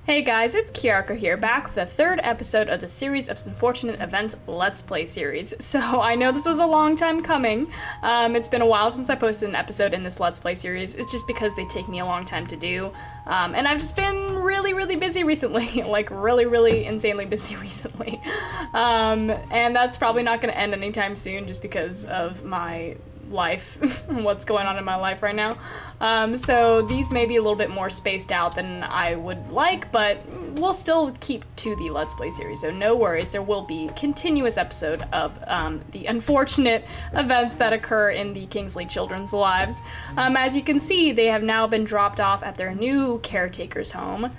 Hey guys, it's Kiarko here, back with the third episode of the Series of Simfortunate Events Let's Play series. So I know this was a long time coming. It's been a while since I posted an episode in this Let's Play series. It's just because they take me a long time to do. And I've just been really busy recently. Like really insanely busy recently. And that's probably not going to end anytime soon just because of my life and what's going on in my life right now. So these may be a little bit more spaced out than I would like, but we'll still keep to the Let's Play series, so no worries. There will be continuous episode of the unfortunate events that occur in the Kingsley children's lives. As you can see, they have now been dropped off at their new caretaker's home.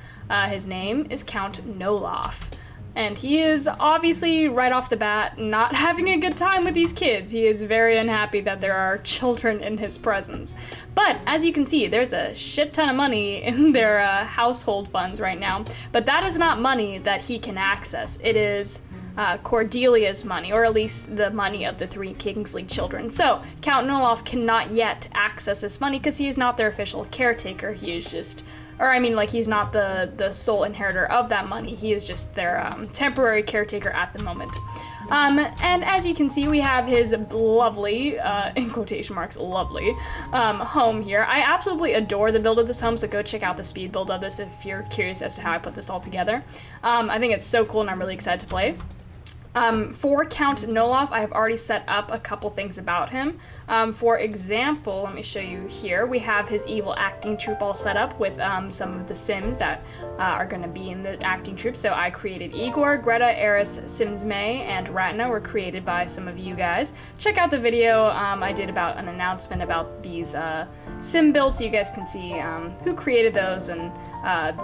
His name is Count Nolaugh. And he is obviously, right off the bat, not having a good time with these kids. He is very unhappy that there are children in his presence. But, as you can see, there's a shit ton of money in their household funds right now. But that is not money that he can access. It is Cordelia's money, or at least the money of the three Kingsley children. So, Count Nolaugh cannot yet access this money because he is not their official caretaker. He is just... he's not the sole inheritor of that money. He is just their temporary caretaker at the moment. And as you can see, we have his lovely, in quotation marks, lovely, home here. I absolutely adore the build of this home, so go check out the speed build of this if you're curious as to how I put this all together. I think it's so cool and I'm really excited to play. For Count Nolaugh, I have already set up a couple things about him. For example, let me show you here. We have his evil acting troupe all set up with some of the Sims that are going to be in the acting troupe. So I created Igor, Greta, Eris, Sims May, and Ratna were created by some of you guys. Check out the video I did about an announcement about these Sim builds so you guys can see who created those and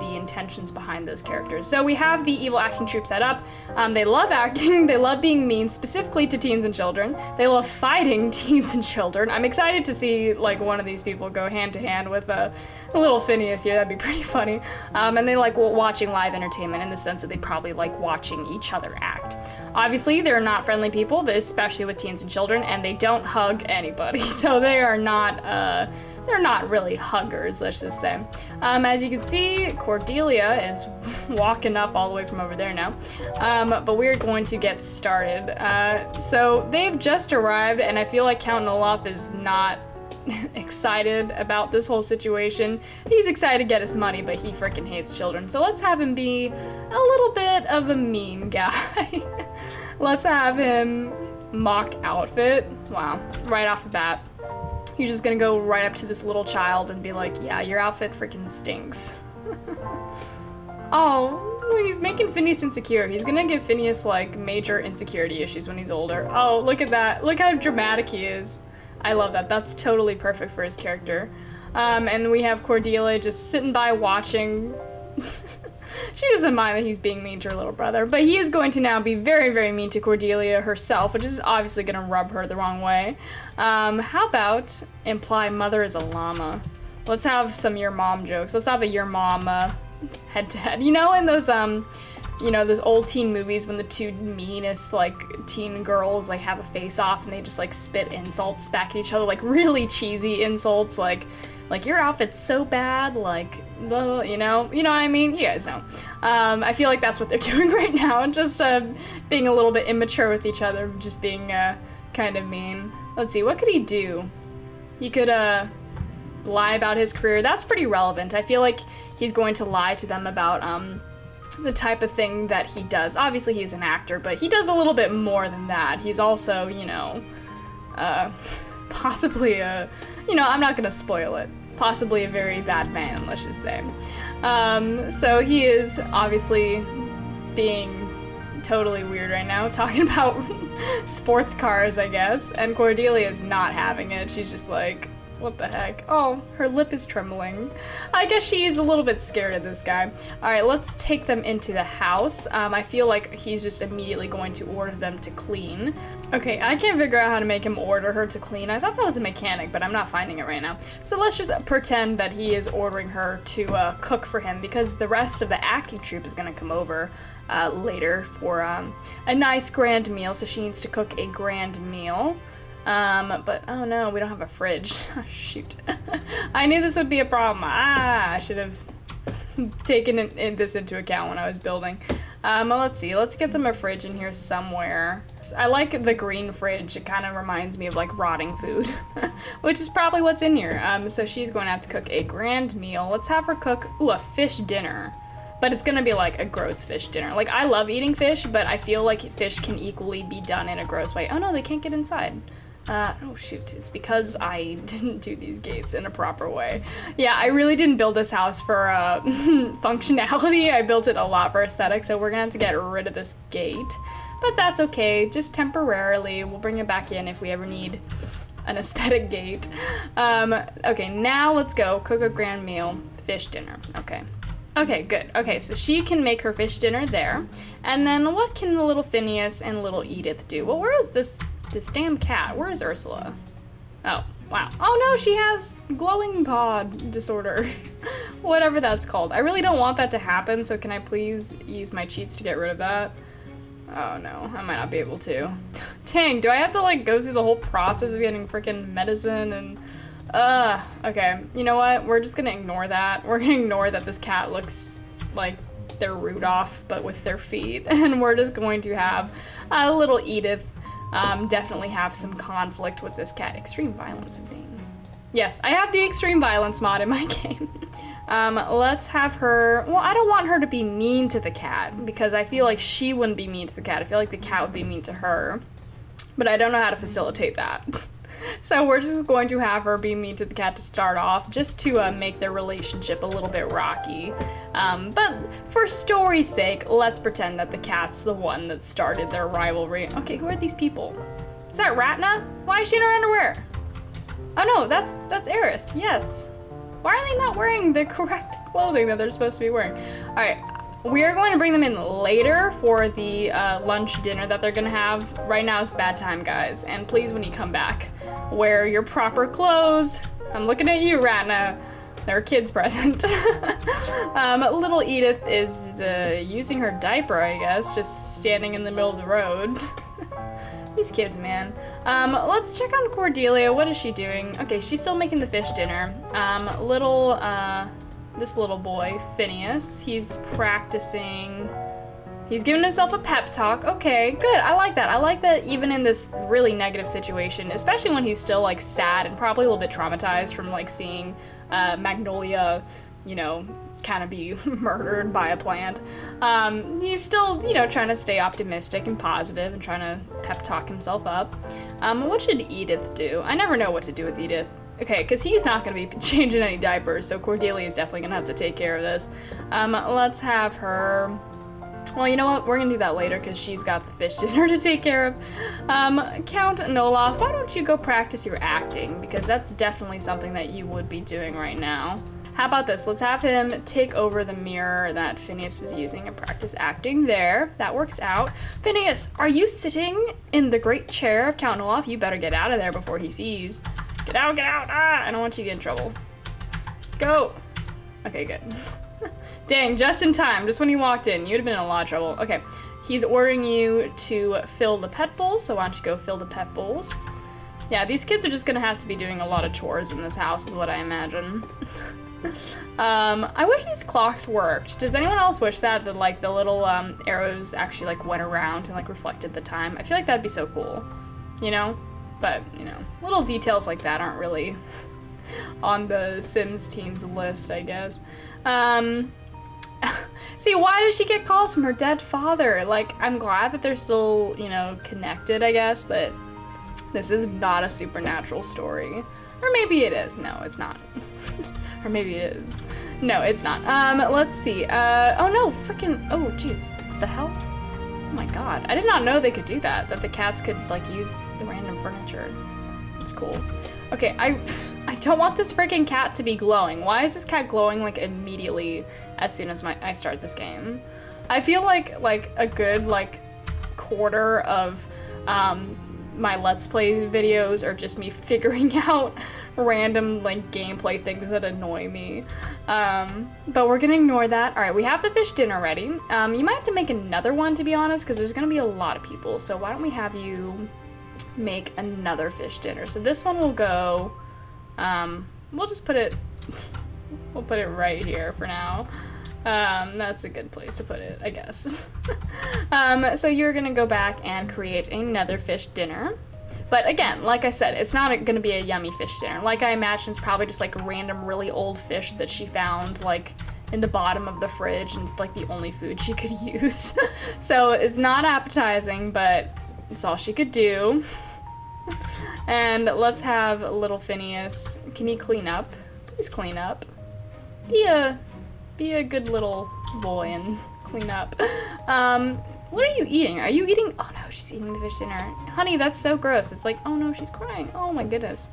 the intentions behind those characters. So we have the evil acting troupe set up. They love acting. They love being mean, specifically to teens and children. They love fighting teens and children. I'm excited to see like one of these people go hand to hand with a little Fineas here. That'd be pretty funny. And they like watching live entertainment in the sense that they probably like watching each other act. Obviously, they're not friendly people, especially with teens and children, and they don't hug anybody. So they are not, they're not really huggers, let's just say. As you can see, Cordelia is walking up all the way from over there now. But we're going to get started. So they've just arrived, and I feel like Count Nolaugh is not excited about this whole situation. He's excited to get his money, but he freaking hates children. So let's have him be a little bit of a mean guy. Let's have him mock outfit. Wow, right off the bat. He's just gonna go right up to this little child and be like, yeah, your outfit freaking stinks. Oh, he's making Phineas insecure. He's gonna give Phineas, like, major insecurity issues when he's older. Oh, look at that. Look how dramatic he is. I love that. That's totally perfect for his character. And we have Cordelia just sitting by watching. She doesn't mind that he's being mean to her little brother, but he is going to now be very mean to Cordelia herself, which is obviously going to rub her the wrong way. How about imply mother is a llama? Let's have some your mom jokes. Let's have a your mom head-to-head. You know, in those those old teen movies when the two meanest, like, teen girls, like, have a face-off and they just, like, spit insults back at each other, like, really cheesy insults, like your outfit's so bad, like, you know what I mean? You guys know. I feel like that's what they're doing right now, just being a little bit immature with each other, just being kind of mean. Let's see, what could he do? He could lie about his career. That's pretty relevant. I feel like he's going to lie to them about the type of thing that he does. Obviously he's an actor, but he does a little bit more than that. He's also, possibly I'm not gonna spoil it. Possibly a very bad man, let's just say. So he is obviously being totally weird right now, talking about sports cars, I guess, and Cordelia is not having it. She's just like, what the heck? Oh, her lip is trembling. I guess she's a little bit scared of this guy. All right, let's take them into the house. I feel like he's just immediately going to order them to clean. Okay, I can't figure out how to make him order her to clean. I thought that was a mechanic, but I'm not finding it right now. So let's just pretend that he is ordering her to cook for him, because the rest of the acting troupe is gonna come over later for a nice grand meal, so she needs to cook a grand meal. But oh no, we don't have a fridge. Shoot. I knew this would be a problem. I should have taken this into account when I was building. Let's see. Let's get them a fridge in here somewhere. I like the green fridge. It kind of reminds me of like rotting food, which is probably what's in here. So she's going to have to cook a grand meal. Let's have her cook, a fish dinner. But it's gonna be like a gross fish dinner. Like, I love eating fish, but I feel like fish can equally be done in a gross way. Oh no, they can't get inside. Oh shoot, it's because I didn't do these gates in a proper way. Yeah, I really didn't build this house for functionality. I built it a lot for aesthetic, so we're gonna have to get rid of this gate. But that's okay, just temporarily. We'll bring it back in if we ever need an aesthetic gate. Okay, now let's go cook a grand meal. Fish dinner, okay. Okay, good. Okay, so she can make her fish dinner there. And then what can little Phineas and little Edith do? Well, where is this damn cat? Where is Ursula? Oh, wow. Oh no, she has glowing pod disorder. Whatever that's called. I really don't want that to happen, so can I please use my cheats to get rid of that? Oh no, I might not be able to. Dang, do I have to like go through the whole process of getting freaking medicine and... okay, you know what? We're just gonna ignore that. We're gonna ignore that this cat looks like they're Rudolph, but with their feet. And we're just going to have little Edith definitely have some conflict with this cat. Extreme violence of being. Yes, I have the extreme violence mod in my game. Let's have her, well, I don't want her to be mean to the cat because I feel like she wouldn't be mean to the cat. I feel like the cat would be mean to her, but I don't know how to facilitate that. So we're just going to have her be mean to the cat to start off, just to make their relationship a little bit rocky. But for story's sake, let's pretend that the cat's the one that started their rivalry. Okay, who are these people? Is that Ratna? Why is she in her underwear? Oh no, that's Eris, yes. Why are they not wearing the correct clothing that they're supposed to be wearing? All right, we are going to bring them in later for the lunch dinner that they're gonna have. Right now is bad time, guys. And please, when you come back, wear your proper clothes. I'm looking at you, Ratna. There are kids present. Little Edith is using her diaper, I guess, just standing in the middle of the road. These kids, man. Let's check on Cordelia. What is she doing? Okay, she's still making the fish dinner. This little boy, Phineas, he's practicing. He's giving himself a pep talk. Okay, good. I like that. I like that even in this really negative situation, especially when he's still like sad and probably a little bit traumatized from like seeing Magnolia, you know, kind of be murdered by a plant. He's still, you know, trying to stay optimistic and positive and trying to pep talk himself up. What should Edith do? I never know what to do with Edith. Okay, because he's not going to be changing any diapers, so Cordelia is definitely going to have to take care of this. Let's have her... Well, you know what? We're going to do that later because she's got the fish dinner to take care of. Count Nolaugh, why don't you go practice your acting? Because that's definitely something that you would be doing right now. How about this? Let's have him take over the mirror that Phineas was using and practice acting there. That works out. Phineas, are you sitting in the great chair of Count Nolaugh? You better get out of there before he sees. Get out, get out! Ah, I don't want you to get in trouble. Go! Okay, good. Dang, just in time, just when you walked in. You'd have been in a lot of trouble. Okay, he's ordering you to fill the pet bowls, so why don't you go fill the pet bowls? Yeah, these kids are just gonna have to be doing a lot of chores in this house, is what I imagine. I wish these clocks worked. Does anyone else wish that like the little arrows actually like went around and like reflected the time? I feel like that'd be so cool, you know? But, you know, little details like that aren't really on the Sims team's list, I guess. See, why does she get calls from her dead father? Like, I'm glad that they're still, you know, connected, I guess, but this is not a supernatural story. Or maybe it is. No, it's not. Or maybe it is. No, it's not. Let's see. Oh no, freaking, oh jeez, what the hell? Oh my god, I did not know they could do that, that the cats could, like, use the random furniture. It's cool. Okay, I don't want this freaking cat to be glowing. Why is this cat glowing, like, immediately as soon as I start this game? I feel like a good, like, quarter of, my Let's Play videos are just me figuring out random, like, gameplay things that annoy me. But we're gonna ignore that. All right, we have the fish dinner ready. You might have to make another one, to be honest, because there's gonna be a lot of people. So why don't we have you make another fish dinner? So this one will go, we'll just put it, we'll put it right here for now. That's a good place to put it, I guess. So you're gonna go back and create another fish dinner. But again, like I said, it's not gonna be a yummy fish dinner. Like I imagine it's probably just like random really old fish that she found like in the bottom of the fridge, and it's like the only food she could use. So it's not appetizing, but it's all she could do. And let's have little Fineas. Can he clean up? Please clean up. Be a good little boy and clean up. What are you eating? Are you eating? Oh no, she's eating the fish dinner. Honey, that's so gross. It's like, oh no, she's crying. Oh my goodness.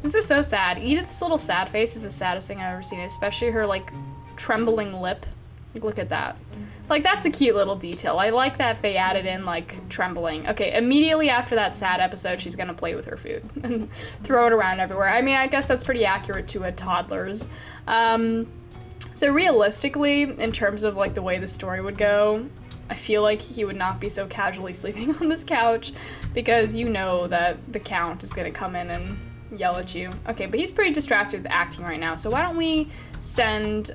This is so sad. Edith's little sad face is the saddest thing I've ever seen, especially her like trembling lip. Like, look at that. Like, that's a cute little detail. I like that they added in like trembling. Okay, immediately after that sad episode, she's gonna play with her food and throw it around everywhere. I mean, I guess that's pretty accurate to a toddler's. So realistically, in terms of like the way the story would go, I feel like he would not be so casually sleeping on this couch, because you know that the Count is gonna come in and yell at you. Okay, but he's pretty distracted with acting right now, so why don't we send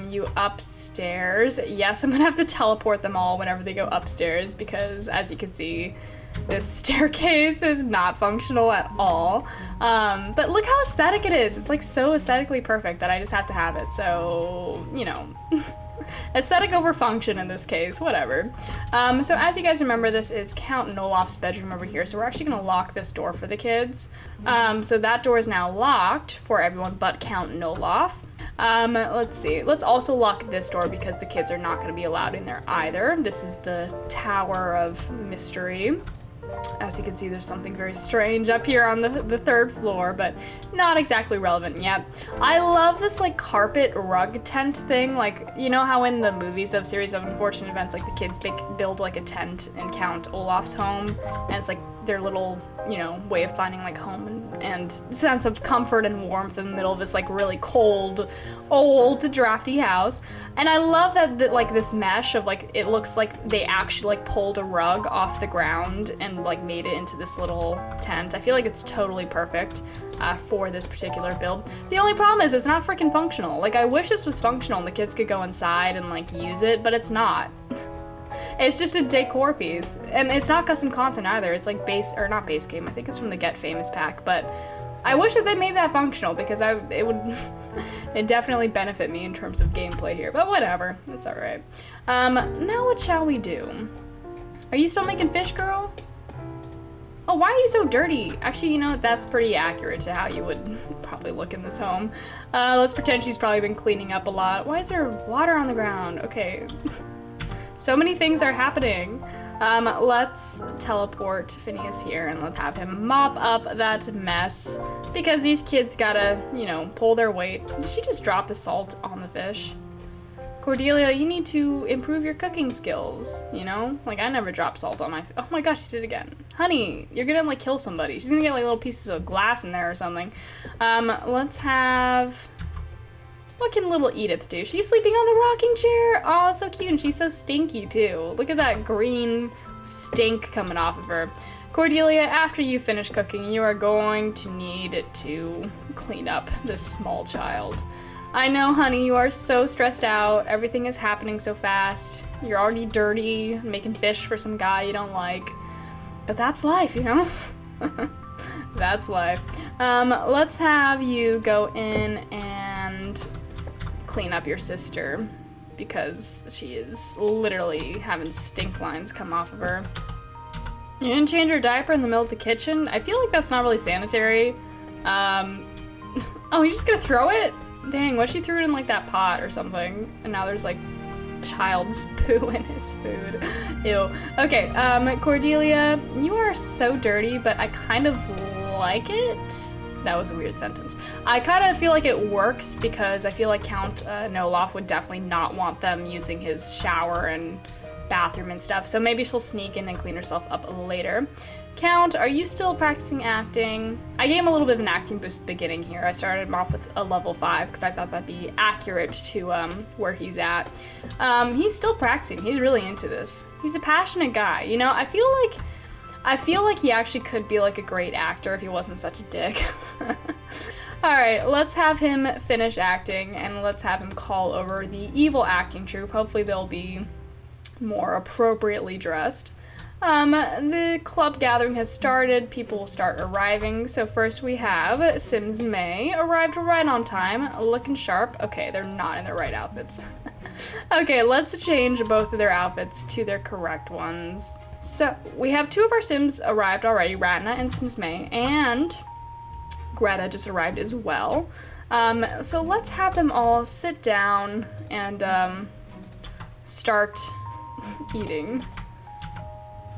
you upstairs. Yes, I'm gonna have to teleport them all whenever they go upstairs, because as you can see, this staircase is not functional at all. But look how aesthetic it is. It's like so aesthetically perfect that I just have to have it. So, you know, aesthetic over function in this case, whatever. So as you guys remember, this is Count Nolaugh's bedroom over here. So we're actually gonna lock this door for the kids. So that door is now locked for everyone but Count Nolaugh. Let's see. Let's also lock this door because the kids are not going to be allowed in there either. This is the Tower of Mystery. As you can see, there's something very strange up here on the third floor, but not exactly relevant yet. I love this like carpet rug tent thing. Like, you know how in the movies of Series of Unfortunate Events, like the kids build like a tent in Count Olaf's home, and it's like their little, you know, way of finding like home and sense of comfort and warmth in the middle of this like really cold, old, drafty house. And I love that like this mesh of like, it looks like they actually like pulled a rug off the ground and like made it into this little tent. I feel like it's totally perfect for this particular build. The only problem is it's not freaking functional. Like, I wish this was functional and the kids could go inside and like use it, but it's not. It's just a decor piece, and it's not custom content either. It's like not base game. I think it's from the Get Famous pack, but I wish that they made that functional because it would it definitely benefit me in terms of gameplay here. But whatever, it's all right. Now what shall we do? Are you still making fish, girl? Oh, why are you so dirty? Actually, you know, that's pretty accurate to how you would probably look in this home. Let's pretend she's probably been cleaning up a lot. Why is there water on the ground? Okay. So many things are happening. Let's teleport Fineas here and let's have him mop up that mess because these kids gotta, you know, pull their weight. Did she just drop the salt on the fish? Cordelia, you need to improve your cooking skills, you know? Like, I never drop salt on my oh my gosh, she did it again. Honey, you're gonna like kill somebody. She's gonna get like little pieces of glass in there or something. Let's have... What can little Edith do? She's sleeping on the rocking chair. Oh, it's so cute, and she's so stinky too. Look at that green stink coming off of her. Cordelia, after you finish cooking, you are going to need to clean up this small child. I know, honey, you are so stressed out. Everything is happening so fast. You're already dirty, making fish for some guy you don't like. But that's life, you know? That's life. Let's have you go in and clean up your sister because she is literally having stink lines come off of her. You didn't change her diaper in the middle of the kitchen? I feel like that's not really sanitary. Oh, you're just gonna throw it? Dang, what, she threw it in like that pot or something, and now there's like child's poo in his food. Ew. Okay, Cordelia, you are so dirty, but I kind of like it. That was a weird sentence. I kind of feel like it works because I feel like Count Nolaugh would definitely not want them using his shower and bathroom and stuff, so maybe she'll sneak in and clean herself up later. Count, are you still practicing acting? I gave him a little bit of an acting boost at the beginning here. I started him off with a level 5 because I thought that'd be accurate to where he's at. He's still practicing. He's really into this. He's a passionate guy. You know, I feel like he actually could be like a great actor if he wasn't such a dick. Alright, let's have him finish acting, and let's have him call over the evil acting troupe. Hopefully they'll be more appropriately dressed. The club gathering has started. People will start arriving. So first we have Sims May, arrived right on time, looking sharp. Okay, they're not in their right outfits. Okay, let's change both of their outfits to their correct ones. So we have 2 of our Sims arrived already, Ratna and Sims May, and Greta just arrived as well. So let's have them all sit down and start eating.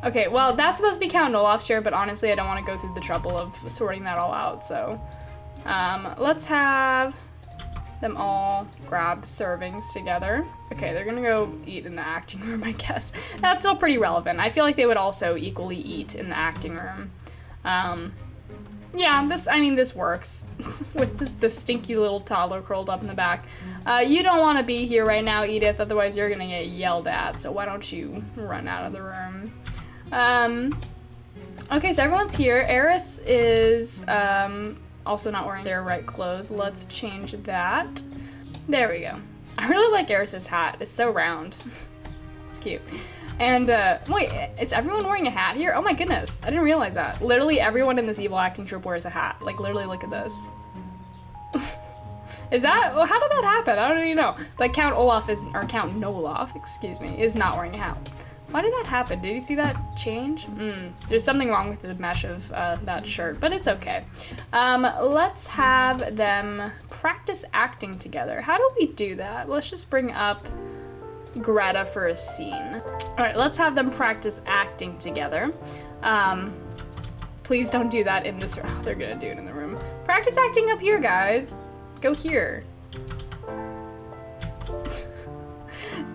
Okay, well, that's supposed to be Count Nolaugh's share, but honestly, I don't want to go through the trouble of sorting that all out, so let's have them all grab servings together. Okay, they're gonna go eat in the acting room, I guess. That's still pretty relevant. I feel like they would also equally eat in the acting room. Yeah, this works. With the stinky little toddler curled up in the back. You don't want to be here right now, Edith, otherwise you're gonna get yelled at, so why don't you run out of the room? Okay, so everyone's here. Eris is, also not wearing their right clothes. Let's change that. There we go. I really like Eris's hat. It's so round. It's cute. And, wait, is everyone wearing a hat here? Oh my goodness, I didn't realize that. Literally everyone in this evil acting troupe wears a hat. Like, literally, look at this. Is that, well, how did that happen? I don't even know. But Count Nolaugh, excuse me, is not wearing a hat. Why did that happen? Did you see that change? There's something wrong with the mesh of that shirt, but it's okay. Let's have them practice acting together. How do we do that? Let's just bring up Greta for a scene. All right, let's have them practice acting together. Please don't do that in this room. Oh, they're gonna do it in the room. Practice acting up here, guys. Go here.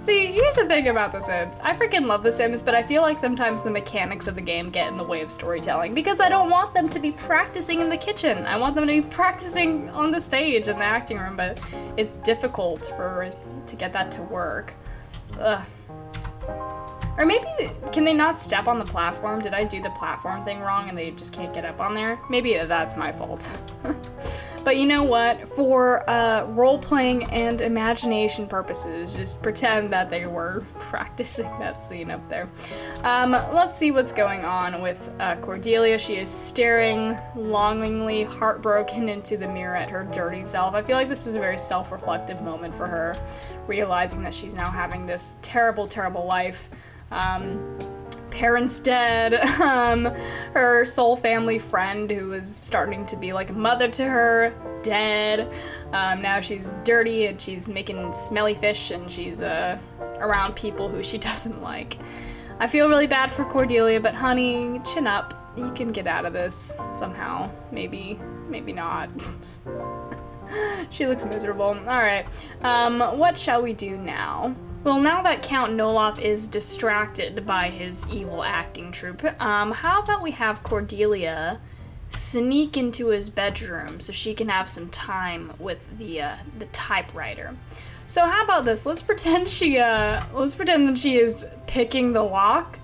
See, here's the thing about The Sims. I freaking love The Sims, but I feel like sometimes the mechanics of the game get in the way of storytelling because I don't want them to be practicing in the kitchen. I want them to be practicing on the stage in the acting room, but it's difficult to get that to work. Ugh. Or maybe, can they not step on the platform? Did I do the platform thing wrong and they just can't get up on there? Maybe that's my fault. But you know what? For role-playing and imagination purposes, just pretend that they were practicing that scene up there. Let's see what's going on with Cordelia. She is staring longingly, heartbroken into the mirror at her dirty self. I feel like this is a very self-reflective moment for her, realizing that she's now having this terrible, terrible life. Parents dead, her soul family friend who was starting to be like a mother to her, dead. Now she's dirty and she's making smelly fish and she's around people who she doesn't like. I feel really bad for Cordelia, but honey, chin up. You can get out of this somehow. Maybe not. She looks miserable. Alright, what shall we do now? Well, now that Count Nolaugh is distracted by his evil acting troupe, how about we have Cordelia sneak into his bedroom so she can have some time with the typewriter. So how about this? Let's pretend that she is picking the lock.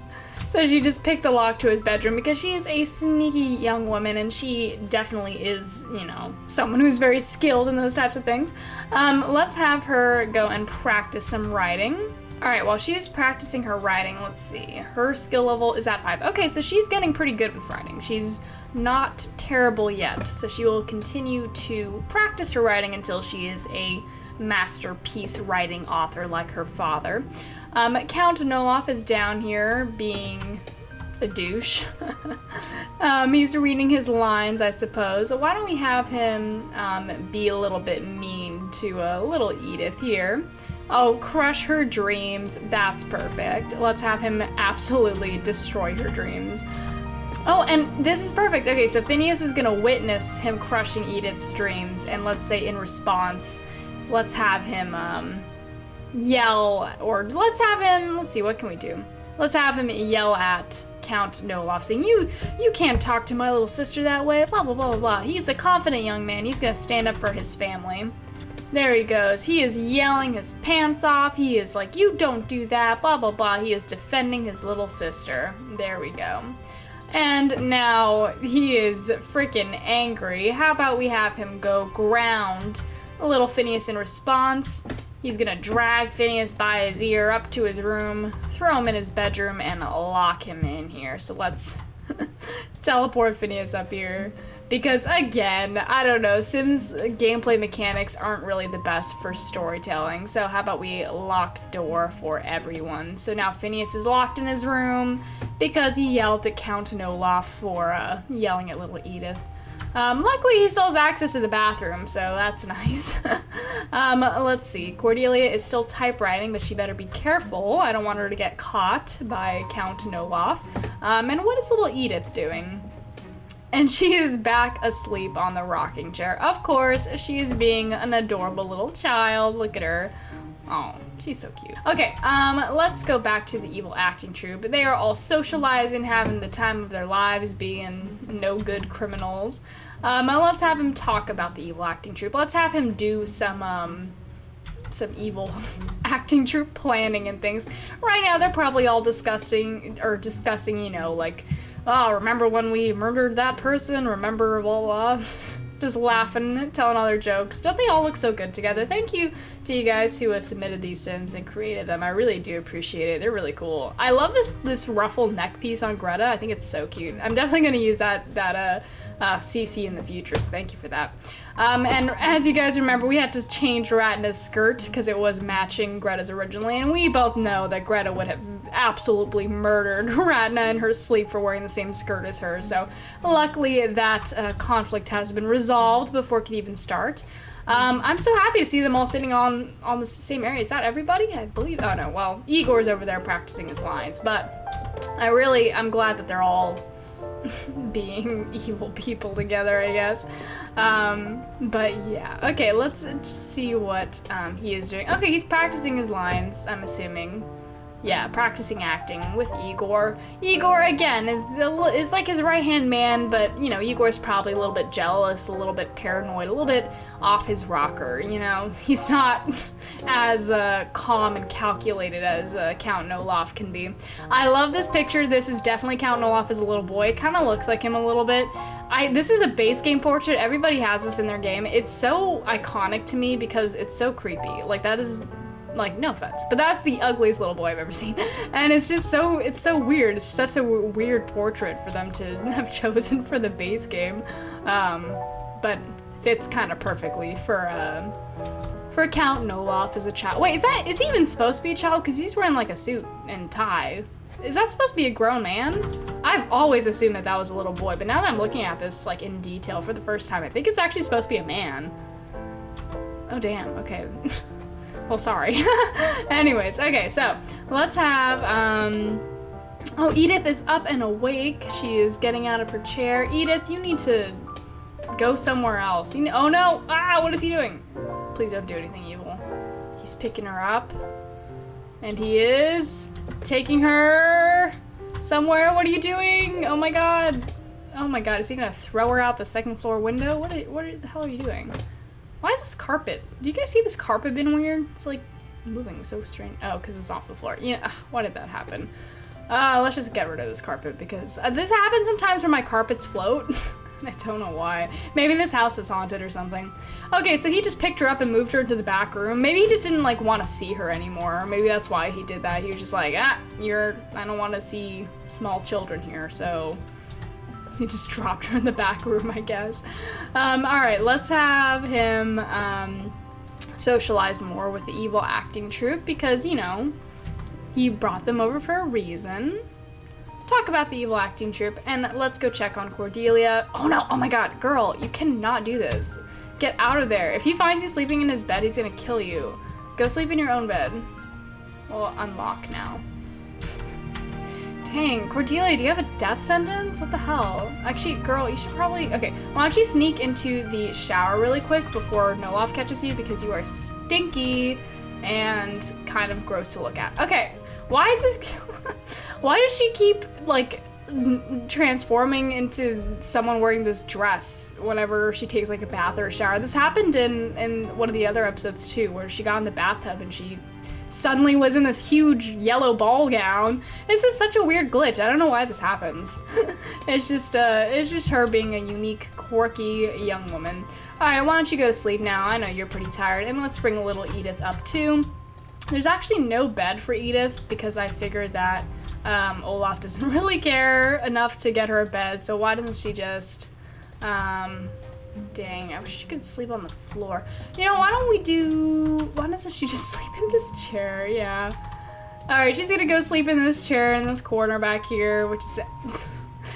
So she just picked the lock to his bedroom because she is a sneaky young woman and she definitely is, you know, someone who's very skilled in those types of things. Let's have her go and practice some writing. All right, while she's practicing her writing, let's see. Her skill level is at 5. Okay, so she's getting pretty good with writing. She's not terrible yet, so she will continue to practice her writing until she is a masterpiece writing author like her father. Count Nolaugh is down here being a douche. He's reading his lines, I suppose. So why don't we have him be a little bit mean to little Edith here. Oh, crush her dreams. That's perfect. Let's have him absolutely destroy her dreams. Oh, and this is perfect. Okay, so Fineas is gonna witness him crushing Edith's dreams, and let's say in response, let's have him yell, or let's see, what can we do? Let's have him yell at Count Nolaugh, saying, you can't talk to my little sister that way, blah, blah, blah, blah, blah. He's a confident young man. He's gonna stand up for his family. There he goes. He is yelling his pants off. He is like, you don't do that, blah, blah, blah. He is defending his little sister. There we go. And now he is freaking angry. How about we have him go ground little Fineas in response? He's gonna drag Fineas by his ear up to his room, throw him in his bedroom, and lock him in here. So let's teleport Fineas up here. Because again, I don't know, Sims gameplay mechanics aren't really the best for storytelling. So how about we lock door for everyone? So now Fineas is locked in his room because he yelled at Count Nolaugh for yelling at little Edith. Luckily he still has access to the bathroom, so that's nice. Let's see, Cordelia is still typewriting, but she better be careful. I don't want her to get caught by Count Nolaugh. And what is little Edith doing? And she is back asleep on the rocking chair. Of course, she is being an adorable little child. Look at her. Oh, she's so cute. Okay, let's go back to the evil acting troupe. They are all socializing, having the time of their lives, being no good criminals. Let's have him talk about the evil acting troupe. Let's have him do some evil acting troupe planning and things. Right now, they're probably all discussing, you know, like, oh, remember when we murdered that person? Remember, blah, blah. Just laughing, telling all their jokes. Don't they all look so good together? Thank you to you guys who have submitted these Sims and created them. I really do appreciate it. They're really cool. I love this ruffle neck piece on Greta. I think it's so cute. I'm definitely going to use that CC in the future, so thank you for that. And as you guys remember, we had to change Ratna's skirt because it was matching Greta's originally, and we both know that Greta would have absolutely murdered Ratna in her sleep for wearing the same skirt as her, so luckily that conflict has been resolved before it could even start. I'm so happy to see them all sitting on the same area. Is that everybody? I believe, oh no, well, Igor's over there practicing his lines, but I'm glad that they're all being evil people together, I guess. But yeah, okay, let's just see what he is doing. Okay, he's practicing his lines, I'm assuming. Yeah, practicing acting with Igor. Igor, again, is like his right-hand man, but, you know, Igor's probably a little bit jealous, a little bit paranoid, a little bit off his rocker, you know? He's not as calm and calculated as Count Nolaugh can be. I love this picture. This is definitely Count Nolaugh as a little boy. It kind of looks like him a little bit. This is a base game portrait. Everybody has this in their game. It's so iconic to me because it's so creepy. Like, that is... like, no offense, but that's the ugliest little boy I've ever seen. And it's just it's so weird. It's such a weird portrait for them to have chosen for the base game. But fits kind of perfectly for Count Nolaugh as a child. Wait, is he even supposed to be a child? Because he's wearing like a suit and tie. Is that supposed to be a grown man? I've always assumed that was a little boy, but now that I'm looking at this like in detail for the first time, I think it's actually supposed to be a man. Oh damn, okay. Well, sorry. Anyways, okay, so let's have, oh, Edith is up and awake. She is getting out of her chair. Edith, you need to go somewhere else. Oh no, what is he doing? Please don't do anything evil. He's picking her up, and he is taking her somewhere. What are you doing? Oh my god. Oh my god, is he gonna throw her out the second floor window? What the hell are you doing? Why is this carpet? Do you guys see this carpet been weird? It's like moving so strange. Oh, because it's off the floor. Yeah, why did that happen? Let's just get rid of this carpet because this happens sometimes where my carpets float. I don't know why. Maybe this house is haunted or something. Okay, so he just picked her up and moved her into the back room. Maybe he just didn't like want to see her anymore. Maybe that's why he did that. He was just like, I don't want to see small children here, so he just dropped her in the back room, I guess. All right, let's have him socialize more with the evil acting troupe because, you know, he brought them over for a reason. Talk about the evil acting troupe, and let's go check on Cordelia. Oh no, oh my god, girl, you cannot do this. Get out of there. If he finds you sleeping in his bed, he's gonna kill you. Go sleep in your own bed. Well, unlock now. Dang, Cordelia, do you have a death sentence? What the hell? Actually, girl, you should probably... Okay, why don't you sneak into the shower really quick before Nolaugh catches you because you are stinky and kind of gross to look at. Okay, why is this... Why does she keep, like, transforming into someone wearing this dress whenever she takes, like, a bath or a shower? This happened in one of the other episodes, too, where she got in the bathtub and she suddenly was in this huge yellow ball gown. This is such a weird glitch. I don't know why this happens. It's just her being a unique, quirky young woman. All right, why don't you go to sleep now? I know you're pretty tired, and let's bring little Edith up too. There's actually no bed for Edith because I figured that Olaf doesn't really care enough to get her a bed, so why doesn't she just, dang, I wish she could sleep on the floor. You know, why doesn't she just sleep in this chair? Yeah. Alright, she's gonna go sleep in this chair in this corner back here, which is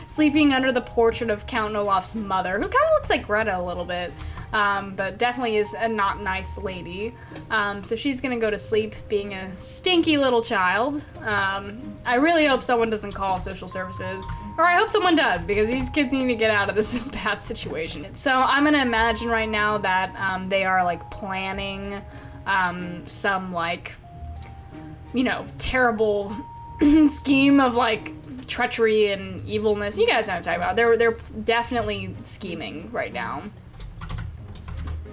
sleeping under the portrait of Count Nolaugh's mother, who kind of looks like Greta a little bit, but definitely is a not nice lady. So she's gonna go to sleep being a stinky little child. I really hope someone doesn't call social services, or I hope someone does, because these kids need to get out of this bad situation. So I'm gonna imagine right now that they are like planning some like, you know, terrible scheme of like treachery and evilness. You guys know what I'm talking about. They're definitely scheming right now.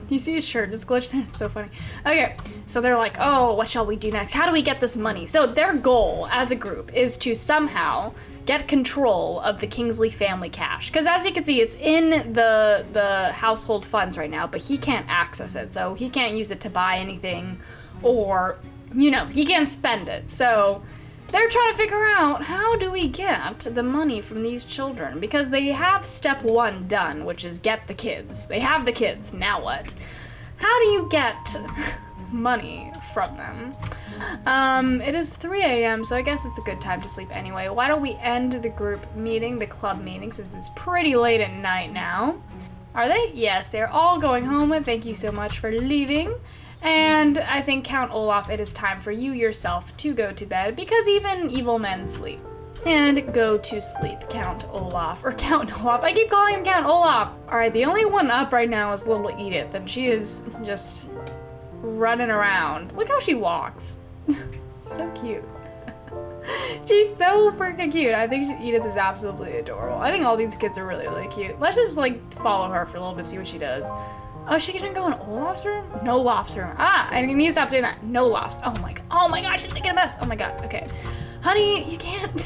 You see his shirt just glitched there? It's so funny. Okay, so they're like, oh, what shall we do next? How do we get this money? So their goal as a group is to somehow get control of the Kingsley family cash. Because as you can see, it's in the household funds right now, but he can't access it. So he can't use it to buy anything, or, you know, he can't spend it. So they're trying to figure out, how do we get the money from these children? Because they have step one done, which is get the kids. They have the kids, now what? How do you get money from them? It is 3 a.m., so I guess it's a good time to sleep anyway. Why don't we end the group meeting, the club meeting, since it's pretty late at night now. Are they? Yes, they're all going home, and thank you so much for leaving. And I think, Count Olaf, it is time for you yourself to go to bed, because even evil men sleep. And go to sleep, Count Olaf. Or Count Olaf. I keep calling him Count Olaf. Alright, the only one up right now is little Edith, and she is just running around. Look how she walks. So cute. She's so freaking cute. I think Edith is absolutely adorable. I think all these kids are really, really cute. Let's just, like, follow her for a little bit, see what she does. Oh, is she gonna go in Olaf's room? Nolaugh's room. Ah, I need to stop doing that. Nolaugh's. Oh my god, she's making a mess. Oh my god, okay. Honey, you can't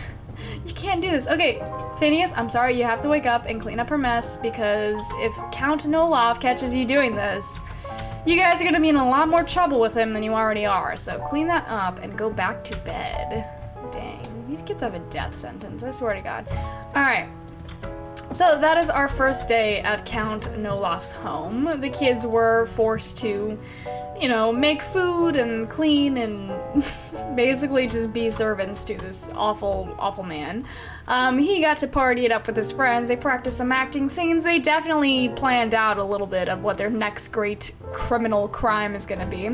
do this. Okay, Phineas, I'm sorry, you have to wake up and clean up her mess, because if Count Nolaugh catches you doing this, you guys are gonna be in a lot more trouble with him than you already are. So clean that up and go back to bed. Dang, these kids have a death sentence, I swear to God. All right. So that is our first day at Count Nolaugh's home. The kids were forced to, you know, make food and clean and basically just be servants to this awful, awful man. He got to party it up with his friends. They practiced some acting scenes. They definitely planned out a little bit of what their next great criminal crime is gonna be.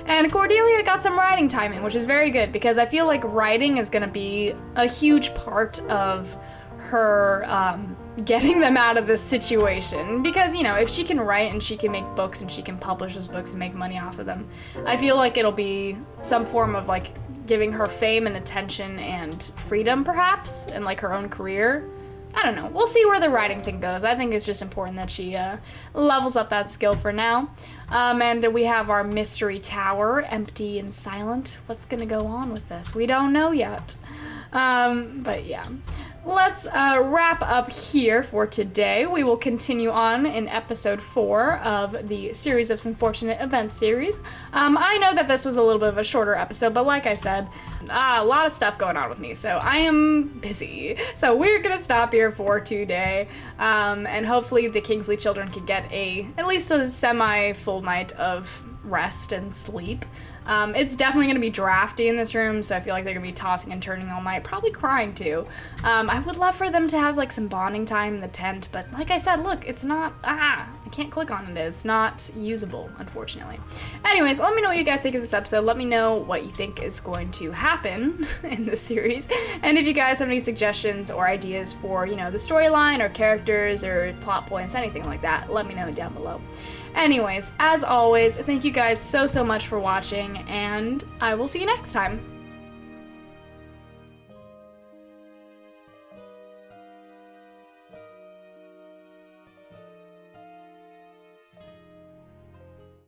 And Cordelia got some writing time in, which is very good, because I feel like writing is gonna be a huge part of her getting them out of this situation, because, you know, if she can write and she can make books and she can publish those books and make money off of them, I feel like it'll be some form of like giving her fame and attention and freedom, perhaps, and like her own career. I don't know. We'll see where the writing thing goes. I think it's just important that she levels up that skill for now. And we have our mystery tower, empty and silent. What's gonna go on with this? We don't know yet. But yeah. Let's wrap up here for today. We will continue on in episode 4 of the Series of Simfortunate Events series. I know that this was a little bit of a shorter episode, but like I said, a lot of stuff going on with me, so I am busy. So we're gonna stop here for today, and hopefully the Kingsley children can get at least a semi-full night of rest and sleep. It's definitely going to be drafty in this room, so I feel like they're going to be tossing and turning all night, probably crying too. I would love for them to have like some bonding time in the tent, but like I said, look, it's not, I can't click on it. It's not usable, unfortunately. Anyways, let me know what you guys think of this episode. Let me know what you think is going to happen in this series. And if you guys have any suggestions or ideas for, you know, the storyline or characters or plot points, anything like that, let me know down below. Anyways, as always, thank you guys so much for watching, and I will see you next time.